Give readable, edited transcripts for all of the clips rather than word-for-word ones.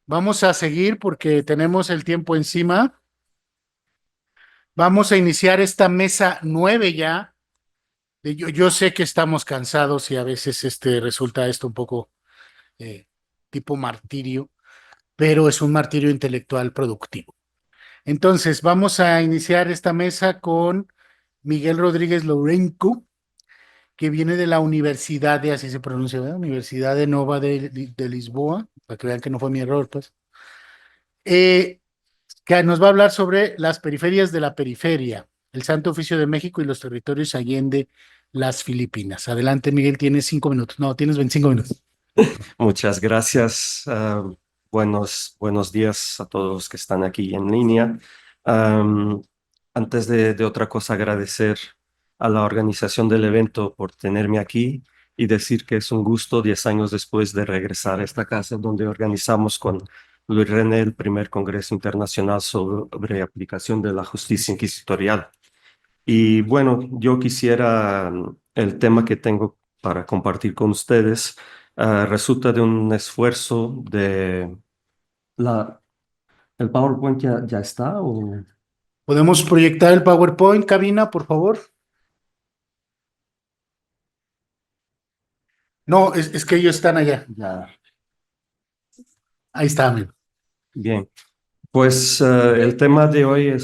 Vamos a seguir porque tenemos el tiempo encima. Vamos a iniciar esta mesa 9 ya. Yo sé que estamos cansados y a veces resulta esto un poco eh, tipo martirio, pero es un martirio intelectual productivo. Entonces, vamos a iniciar esta mesa con Miguel Rodríguez Lourenco, que viene de la Universidad de, así se pronuncia, ¿verdad? Universidad de Nova de Lisboa, para que vean que no fue mi error, pues. Eh, que nos va a hablar sobre las periferias de la periferia, el Santo Oficio de México y los territorios allende las Filipinas. Adelante, Miguel, tienes 5 minutos. No, tienes 25 minutos. Muchas gracias. Buenos días a todos los que están aquí en línea. Am, Antes de otra cosa, agradecer a la organización del evento por tenerme aquí y decir que es un gusto 10 años después de regresar a esta casa donde organizamos con Luis René el primer Congreso Internacional sobre aplicación de la justicia inquisitorial. Y bueno, yo quisiera, el tema que tengo para compartir con ustedes, resulta de un esfuerzo de la... ¿El PowerPoint ya está o ¿Podemos proyectar el PowerPoint, cabina, por favor? No, es que ellos están allá. ya? Ahí está, amigo. Bien, pues el tema de hoy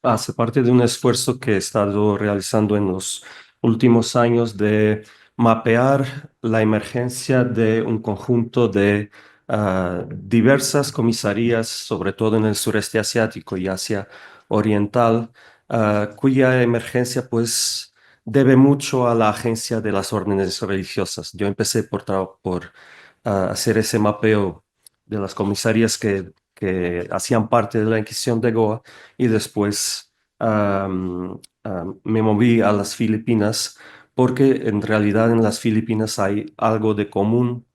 hace parte de un esfuerzo que he estado realizando en los últimos años de mapear la emergencia de un conjunto de diversas comisarías, sobre todo en el sureste asiático y Asia Oriental, cuya emergencia pues debe mucho a la agencia de las órdenes religiosas. Yo empecé por hacer ese mapeo de las comisarías que hacían parte de la Inquisición de Goa y después me moví a las Filipinas porque en realidad en las Filipinas hay algo de común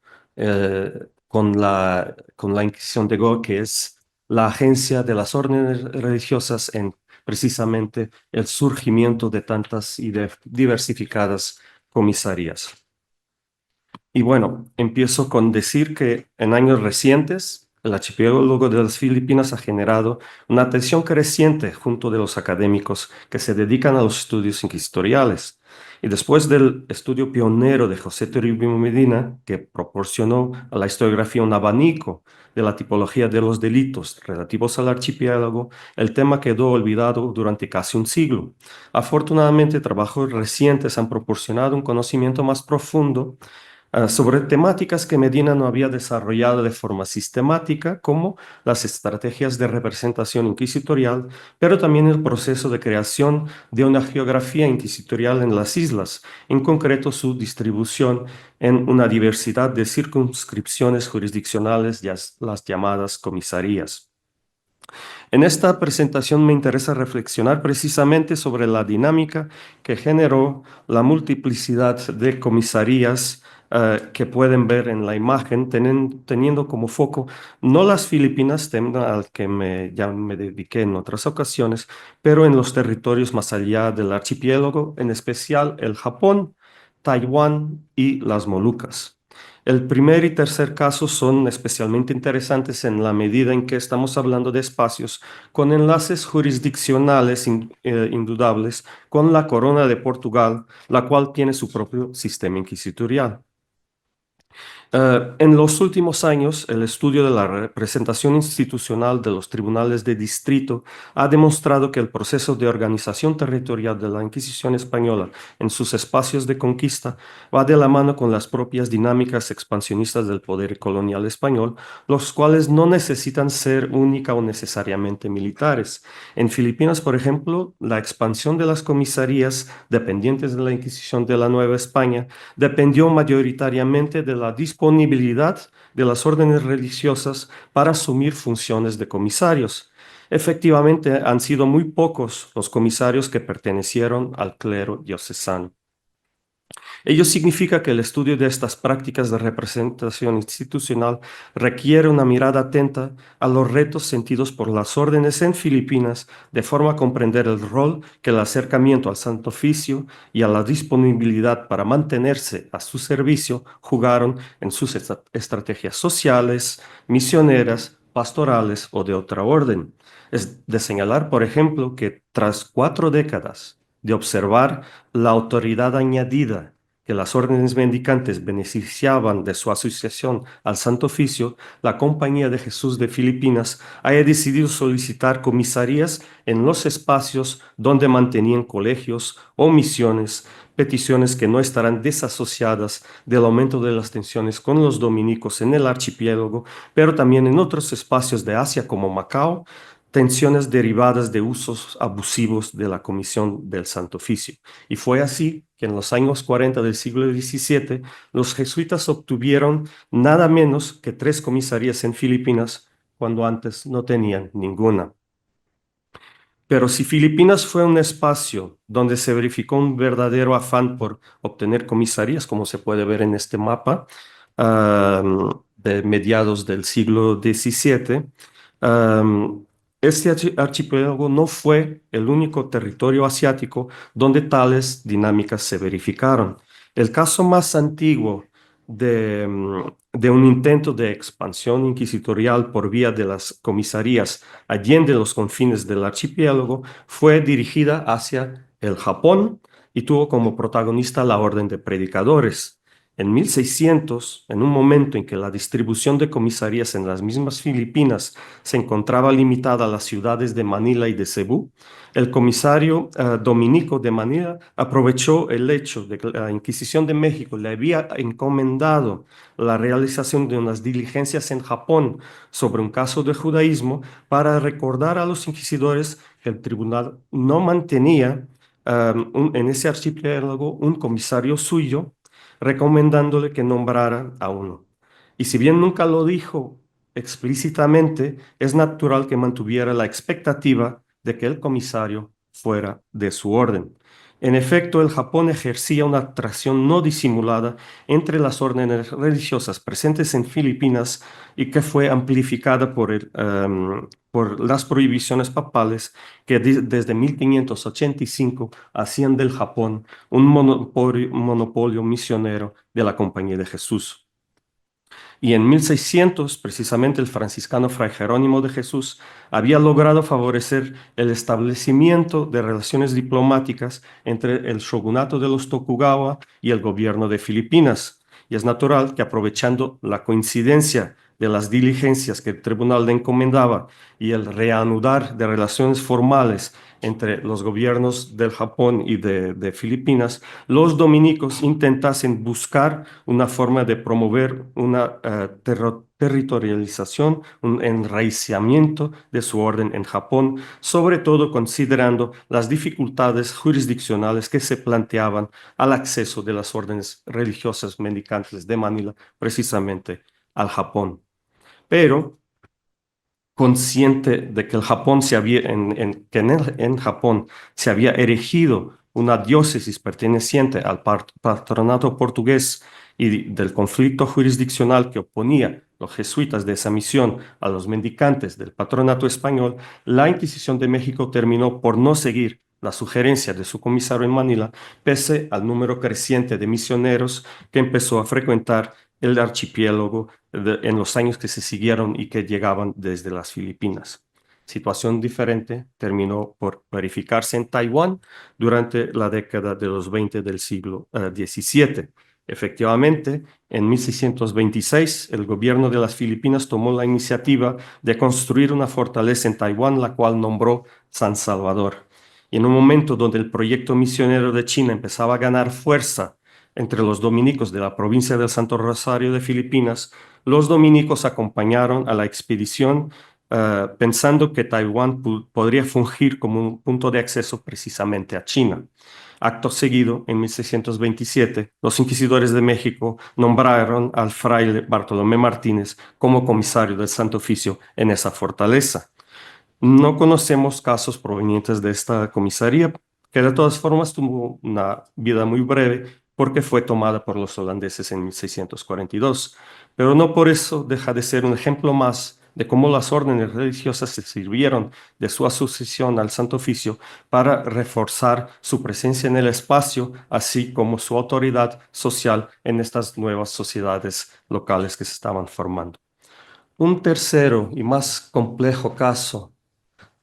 con la Inquisición de Goa, que es la agencia de las órdenes religiosas en precisamente el surgimiento de tantas y diversificadas comisarías. Y bueno, empiezo con decir que en años recientes el archipiélago de las Filipinas ha generado una atención creciente junto de los académicos que se dedican a los estudios inquisitoriales. Y después del estudio pionero de José Toribio Medina, que proporcionó a la historiografía un abanico de la tipología de los delitos relativos al archipiélago, el tema quedó olvidado durante casi un siglo. Afortunadamente, trabajos recientes han proporcionado un conocimiento más profundo sobre temáticas que Medina no había desarrollado de forma sistemática, como las estrategias de representación inquisitorial, pero también el proceso de creación de una geografía inquisitorial en las islas, en concreto su distribución en una diversidad de circunscripciones jurisdiccionales, las llamadas comisarías. En esta presentación me interesa reflexionar precisamente sobre la dinámica que generó la multiplicidad de comisarías que pueden ver en la imagen, teniendo como foco no las Filipinas, tema al que ya me dediqué en otras ocasiones, pero en los territorios más allá del archipiélago, en especial el Japón, Taiwán y las Molucas. El primer y tercer caso son especialmente interesantes en la medida en que estamos hablando de espacios con enlaces jurisdiccionales indudables con la Corona de Portugal, la cual tiene su propio sistema inquisitorial. En los últimos años, el estudio de la representación institucional de los tribunales de distrito ha demostrado que el proceso de organización territorial de la Inquisición española en sus espacios de conquista va de la mano con las propias dinámicas expansionistas del poder colonial español, los cuales no necesitan ser única o necesariamente militares. En Filipinas, por ejemplo, la expansión de las comisarías dependientes de la Inquisición de la Nueva España dependió mayoritariamente de la disponibilidad de las órdenes religiosas para asumir funciones de comisarios. Efectivamente, han sido muy pocos los comisarios que pertenecieron al clero diocesano. Ello significa que el estudio de estas prácticas de representación institucional requiere una mirada atenta a los retos sentidos por las órdenes en Filipinas, de forma a comprender el rol que el acercamiento al Santo Oficio y a la disponibilidad para mantenerse a su servicio jugaron en sus estrategias sociales, misioneras, pastorales o de otra orden. Es de señalar, por ejemplo, que tras 4 décadas de observar la autoridad añadida que las órdenes mendicantes beneficiaban de su asociación al Santo Oficio, la Compañía de Jesús de Filipinas haya decidido solicitar comisarías en los espacios donde mantenían colegios o misiones, peticiones que no estarán desasociadas del aumento de las tensiones con los dominicos en el archipiélago, pero también en otros espacios de Asia como Macao, tensiones derivadas de usos abusivos de la Comisión del Santo Oficio. Y fue así que en los años 40 del siglo XVII los jesuitas obtuvieron nada menos que 3 comisarías en Filipinas, cuando antes no tenían ninguna. Pero si Filipinas fue un espacio donde se verificó un verdadero afán por obtener comisarías, como se puede ver en este mapa, de mediados del siglo XVII, este archipiélago no fue el único territorio asiático donde tales dinámicas se verificaron. El caso más antiguo de un intento de expansión inquisitorial por vía de las comisarías allende los confines del archipiélago fue dirigida hacia el Japón y tuvo como protagonista la Orden de Predicadores. En 1600, en un momento en que la distribución de comisarías en las mismas Filipinas se encontraba limitada a las ciudades de Manila y de Cebú, el comisario dominico de Manila aprovechó el hecho de que la Inquisición de México le había encomendado la realización de unas diligencias en Japón sobre un caso de judaísmo para recordar a los inquisidores que el tribunal no mantenía en ese archipiélago un comisario suyo, recomendándole que nombrara a uno. Y si bien nunca lo dijo explícitamente, es natural que mantuviera la expectativa de que el comisario fuera de su orden. En efecto, el Japón ejercía una atracción no disimulada entre las órdenes religiosas presentes en Filipinas y que fue amplificada por las prohibiciones papales que desde 1585 hacían del Japón un monopolio misionero de la Compañía de Jesús. Y en 1600, precisamente el franciscano Fray Jerónimo de Jesús había logrado favorecer el establecimiento de relaciones diplomáticas entre el shogunato de los Tokugawa y el gobierno de Filipinas. Y es natural que, aprovechando la coincidencia de las diligencias que el tribunal le encomendaba y el reanudar de relaciones formales entre los gobiernos del Japón y de Filipinas, los dominicos intentasen buscar una forma de promover una territorialización, un enraizamiento de su orden en Japón, sobre todo considerando las dificultades jurisdiccionales que se planteaban al acceso de las órdenes religiosas mendicantes de Manila precisamente al Japón. Pero consciente de que el Japón en Japón se había erigido una diócesis perteneciente al patronato portugués y del conflicto jurisdiccional que oponía los jesuitas de esa misión a los mendicantes del patronato español, la Inquisición de México terminó por no seguir la sugerencia de su comisario en Manila, pese al número creciente de misioneros que empezó a frecuentar el archipiélago en los años que se siguieron y que llegaban desde las Filipinas. Situación diferente terminó por verificarse en Taiwán durante la década de los 20 del siglo XVII. Efectivamente, en 1626, el gobierno de las Filipinas tomó la iniciativa de construir una fortaleza en Taiwán, la cual nombró San Salvador. Y en un momento donde el proyecto misionero de China empezaba a ganar fuerza entre los dominicos de la provincia del Santo Rosario de Filipinas, los dominicos acompañaron a la expedición pensando que Taiwán podría fungir como un punto de acceso precisamente a China. Acto seguido, en 1627, los inquisidores de México nombraron al fraile Bartolomé Martínez como comisario del Santo Oficio en esa fortaleza. No conocemos casos provenientes de esta comisaría, que de todas formas tuvo una vida muy breve porque fue tomada por los holandeses en 1642, pero no por eso deja de ser un ejemplo más de cómo las órdenes religiosas se sirvieron de su asociación al Santo Oficio para reforzar su presencia en el espacio, así como su autoridad social en estas nuevas sociedades locales que se estaban formando. Un tercero y más complejo caso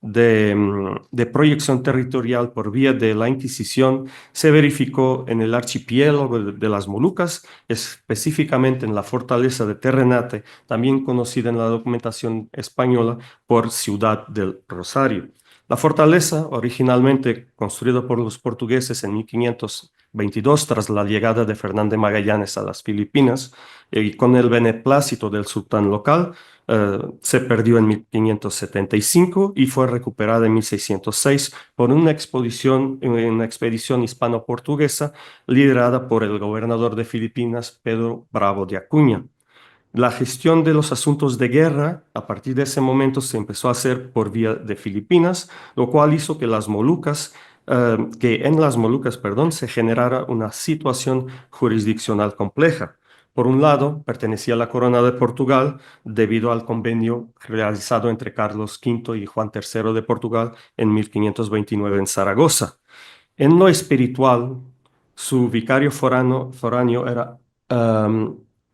de proyección territorial por vía de la Inquisición se verificó en el archipiélago de las Molucas, específicamente en la fortaleza de Terrenate, también conocida en la documentación española por Ciudad del Rosario. La fortaleza, originalmente construida por los portugueses en 1522 tras la llegada de Fernán de Magallanes a las Filipinas y con el beneplácito del sultán local, se perdió en 1575 y fue recuperada en 1606 por una expedición hispano-portuguesa liderada por el gobernador de Filipinas, Pedro Bravo de Acuña. La gestión de los asuntos de guerra a partir de ese momento se empezó a hacer por vía de Filipinas, lo cual hizo que en las Molucas, perdón, se generara una situación jurisdiccional compleja. Por un lado, pertenecía a la Corona de Portugal debido al convenio realizado entre Carlos V y Juan III de Portugal en 1529 en Zaragoza. En lo espiritual, su vicario foráneo era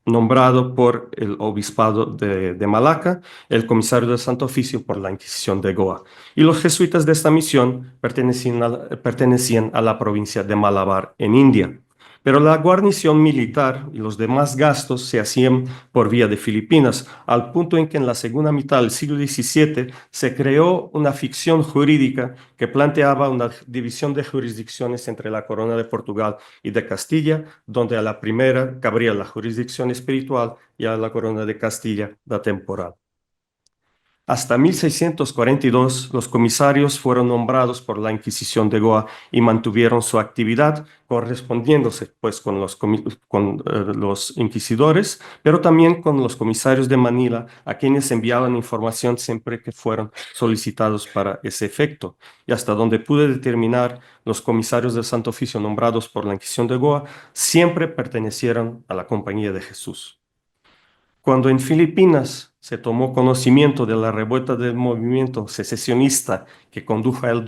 nombrado por el obispado de Malaca, el comisario del Santo Oficio por la Inquisición de Goa. Y los jesuitas de esta misión pertenecían a la provincia de Malabar en India. Pero la guarnición militar y los demás gastos se hacían por vía de Filipinas, al punto en que en la segunda mitad del siglo XVII se creó una ficción jurídica que planteaba una división de jurisdicciones entre la Corona de Portugal y de Castilla, donde a la primera cabría la jurisdicción espiritual y a la Corona de Castilla la temporal. Hasta 1642, los comisarios fueron nombrados por la Inquisición de Goa y mantuvieron su actividad, correspondiéndose pues con los inquisidores, pero también con los comisarios de Manila, a quienes enviaban información siempre que fueron solicitados para ese efecto. Y hasta donde pude determinar, los comisarios del Santo Oficio nombrados por la Inquisición de Goa siempre pertenecieron a la Compañía de Jesús. Cuando en Filipinas se tomó conocimiento de la revuelta del movimiento secesionista que condujo el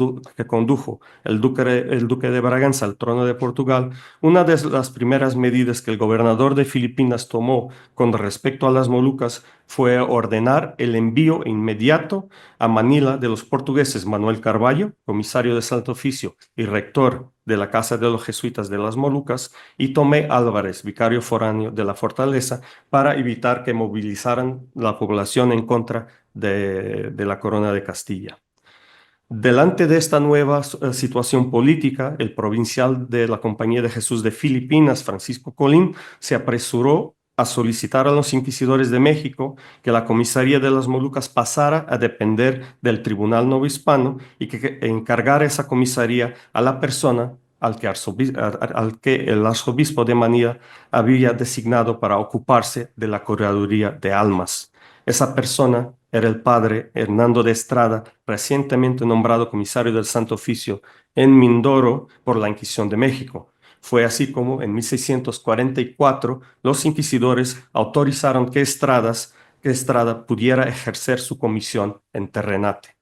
duque de Braganza al trono de Portugal, una de las primeras medidas que el gobernador de Filipinas tomó con respecto a las Molucas fue ordenar el envío inmediato a Manila de los portugueses Manuel Carvalho, comisario de Santo Oficio y rector de la Casa de los Jesuitas de las Molucas, y Tomé Álvarez, vicario foráneo de la fortaleza, para evitar que movilizaran la población en contra de la Corona de Castilla. Delante de esta nueva situación política, el provincial de la Compañía de Jesús de Filipinas, Francisco Colín, se apresuró a solicitar a los inquisidores de México que la comisaría de las Molucas pasara a depender del Tribunal Novohispano y que encargara esa comisaría a la persona al que el arzobispo de Manila había designado para ocuparse de la Correduría de Almas. Esa persona era el padre Hernando de Estrada, recientemente nombrado comisario del Santo Oficio en Mindoro por la Inquisición de México. Fue así como en 1644 los inquisidores autorizaron que Estrada pudiera ejercer su comisión en Terrenate.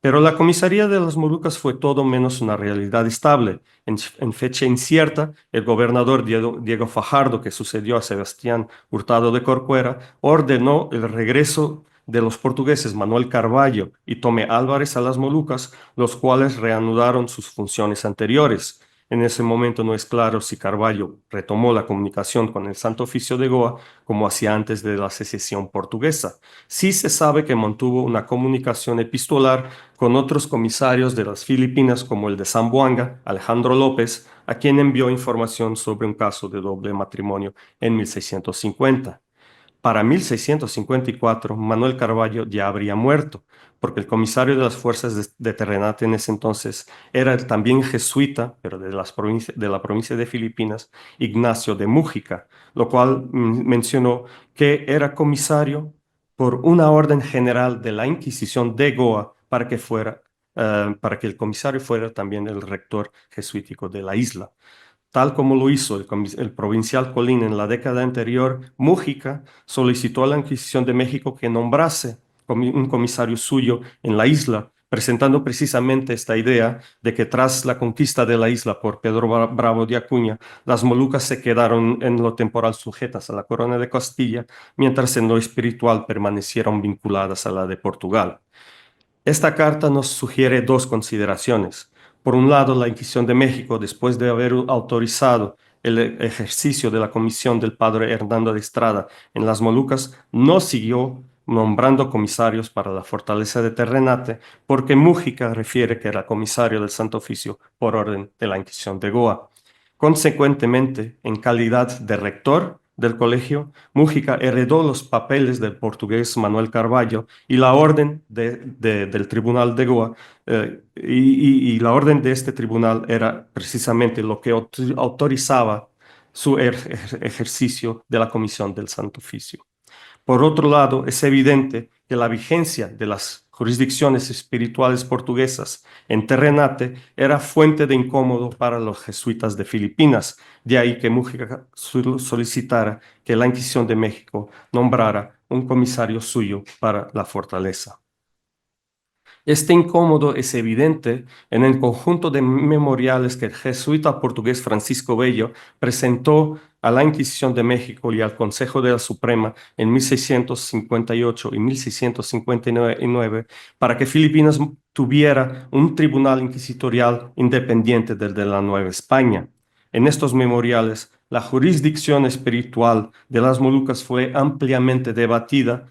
Pero la comisaría de las Molucas fue todo menos una realidad estable. En fecha incierta, el gobernador Diego Fajardo, que sucedió a Sebastián Hurtado de Corcuera, ordenó el regreso de los portugueses Manuel Carvalho y Tomé Álvarez a las Molucas, los cuales reanudaron sus funciones anteriores. En ese momento no es claro si Carvalho retomó la comunicación con el Santo Oficio de Goa como hacía antes de la secesión portuguesa. Sí se sabe que mantuvo una comunicación epistolar con otros comisarios de las Filipinas como el de Zamboanga, Alejandro López, a quien envió información sobre un caso de doble matrimonio en 1650. Para 1654, Manuel Carvalho ya habría muerto, porque el comisario de las fuerzas de Terrenate en ese entonces era también jesuita, pero de la provincia de Filipinas, Ignacio de Mújica, lo cual mencionó que era comisario por una orden general de la Inquisición de Goa para que el comisario fuera también el rector jesuítico de la isla. Tal como lo hizo el provincial Colín en la década anterior, Mújica solicitó a la Inquisición de México que nombrase un comisario suyo en la isla, presentando precisamente esta idea de que tras la conquista de la isla por Pedro Bravo de Acuña, las Molucas se quedaron en lo temporal sujetas a la corona de Castilla, mientras en lo espiritual permanecieron vinculadas a la de Portugal. Esta carta nos sugiere dos consideraciones. Por un lado, la Inquisición de México, después de haber autorizado el ejercicio de la comisión del padre Hernando de Estrada en las Molucas, no siguió nombrando comisarios para la fortaleza de Terrenate, porque Mújica refiere que era comisario del Santo Oficio por orden de la Inquisición de Goa. Consecuentemente, en calidad de rector del colegio, Mújica heredó los papeles del portugués Manuel Carvalho y la orden del Tribunal de Goa, y la orden de este tribunal era precisamente lo que autorizaba su ejercicio de la Comisión del Santo Oficio. Por otro lado, es evidente que la vigencia de las jurisdicciones espirituales portuguesas en Terrenate era fuente de incómodo para los jesuitas de Filipinas, de ahí que Mújica solicitara que la Inquisición de México nombrara un comisario suyo para la fortaleza. Este incómodo es evidente en el conjunto de memoriales que el jesuita portugués Francisco Bello presentó a la Inquisición de México y al Consejo de la Suprema en 1658 y 1659 para que Filipinas tuviera un tribunal inquisitorial independiente del de la Nueva España. En estos memoriales, la jurisdicción espiritual de las Molucas fue ampliamente debatida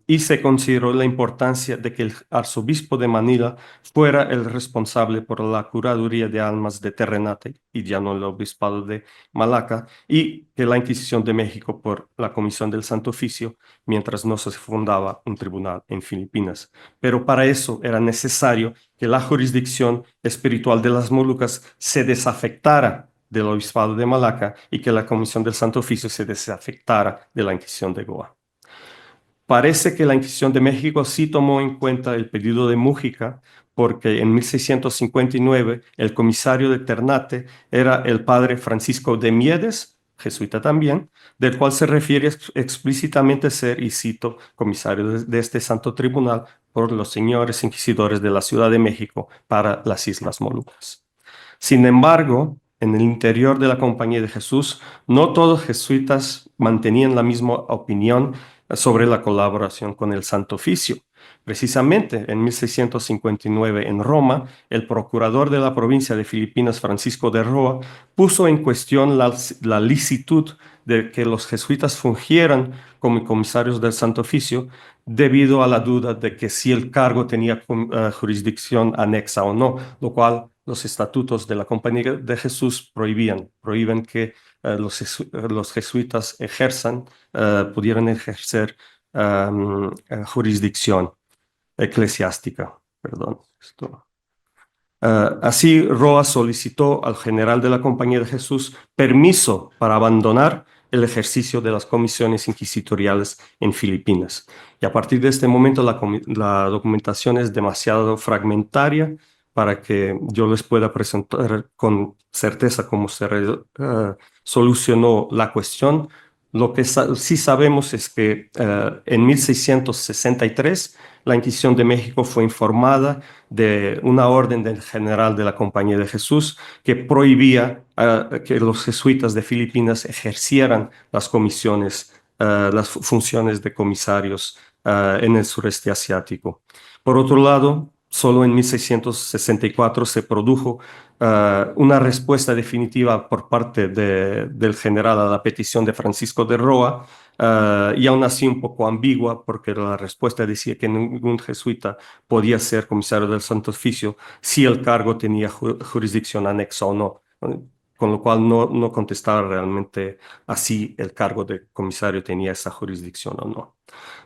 y se consideró la importancia de que el arzobispo de Manila fuera el responsable por la curaduría de almas de Terrenate y ya no el obispado de Malaca, y que la Inquisición de México por la Comisión del Santo Oficio, mientras no se fundaba un tribunal en Filipinas. Pero para eso era necesario que la jurisdicción espiritual de las Molucas se desafectara del obispado de Malaca y que la Comisión del Santo Oficio se desafectara de la Inquisición de Goa. Parece que la Inquisición de México sí tomó en cuenta el pedido de Mújica, porque en 1659 el comisario de Ternate era el padre Francisco de Miedes, jesuita también, del cual se refiere explícitamente ser, y cito, comisario de este santo tribunal por los señores inquisidores de la Ciudad de México para las Islas Molucas. Sin embargo, en el interior de la Compañía de Jesús, no todos los jesuitas mantenían la misma opinión sobre la colaboración con el Santo Oficio. Precisamente en 1659 en Roma, el procurador de la provincia de Filipinas, Francisco de Roa, puso en cuestión la licitud de que los jesuitas fungieran como comisarios del Santo Oficio debido a la duda de que si el cargo tenía jurisdicción anexa o no, lo cual los estatutos de la Compañía de Jesús prohíben que los jesuitas pudieran ejercer jurisdicción eclesiástica. Perdón, así, Roa solicitó al general de la Compañía de Jesús permiso para abandonar el ejercicio de las comisiones inquisitoriales en Filipinas. Y a partir de este momento la documentación es demasiado fragmentaria para que yo les pueda presentar con certeza cómo se solucionó la cuestión. Lo que sí sabemos es que en 1663 la Inquisición de México fue informada de una orden del general de la Compañía de Jesús que prohibía que los jesuitas de Filipinas ejercieran las comisiones, las funciones de comisarios en el sureste asiático. Por otro lado, solo en 1664 se produjo una respuesta definitiva por parte del general a la petición de Francisco de Roa, y aún así un poco ambigua, porque la respuesta decía que ningún jesuita podía ser comisario del Santo Oficio si el cargo tenía jurisdicción anexa o no, con lo cual no contestaba realmente así el cargo de comisario tenía esa jurisdicción o no.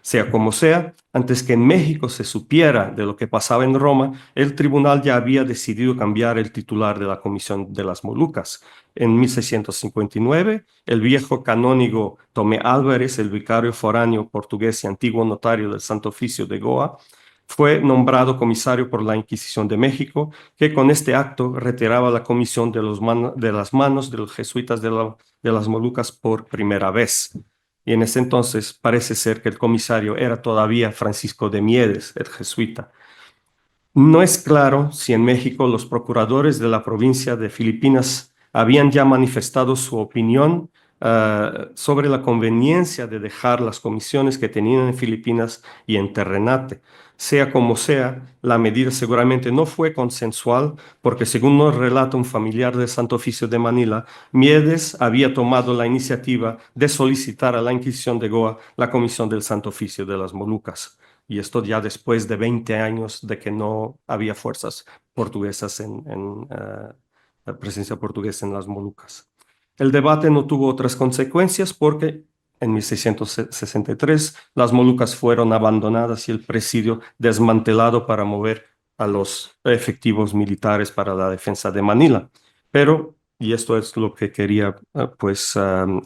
Sea como sea, antes que en México se supiera de lo que pasaba en Roma, el tribunal ya había decidido cambiar el titular de la Comisión de las Molucas. En 1659, el viejo canónigo Tomé Álvarez, el vicario foráneo portugués y antiguo notario del Santo Oficio de Goa, fue nombrado comisario por la Inquisición de México, que con este acto retiraba la comisión de las manos de los jesuitas de las Molucas por primera vez. Y en ese entonces parece ser que el comisario era todavía Francisco de Miedes, el jesuita. No es claro si en México los procuradores de la provincia de Filipinas habían ya manifestado su opinión sobre la conveniencia de dejar las comisiones que tenían en Filipinas y en Terrenate. Sea como sea, la medida seguramente no fue consensual porque, según nos relata un familiar del Santo Oficio de Manila, Miedes había tomado la iniciativa de solicitar a la Inquisición de Goa la comisión del Santo Oficio de las Molucas. Y esto ya después de 20 años de que no había fuerzas portuguesas la presencia portuguesa en las Molucas. El debate no tuvo otras consecuencias porque en 1663 las Molucas fueron abandonadas y el presidio desmantelado para mover a los efectivos militares para la defensa de Manila. Pero, y esto es lo que quería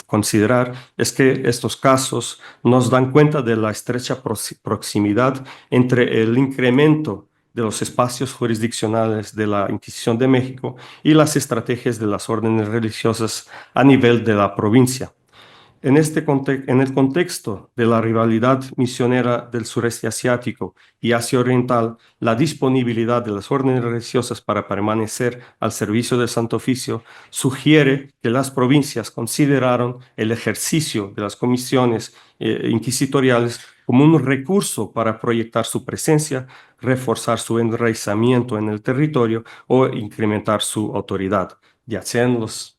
considerar, es que estos casos nos dan cuenta de la estrecha proximidad entre el incremento de los espacios jurisdiccionales de la Inquisición de México y las estrategias de las órdenes religiosas a nivel de la provincia. En el contexto de la rivalidad misionera del sureste asiático y Asia Oriental, la disponibilidad de las órdenes religiosas para permanecer al servicio del Santo Oficio sugiere que las provincias consideraron el ejercicio de las comisiones inquisitoriales como un recurso para proyectar su presencia, reforzar su enraizamiento en el territorio o incrementar su autoridad, ya sean los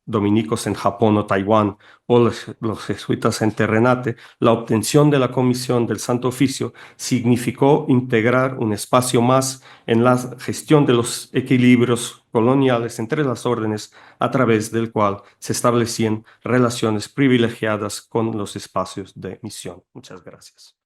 dominicos en Japón o Taiwán o los jesuitas en Terrenate. La obtención de la comisión del Santo Oficio significó integrar un espacio más en la gestión de los equilibrios coloniales entre las órdenes, a través del cual se establecían relaciones privilegiadas con los espacios de misión. Muchas gracias.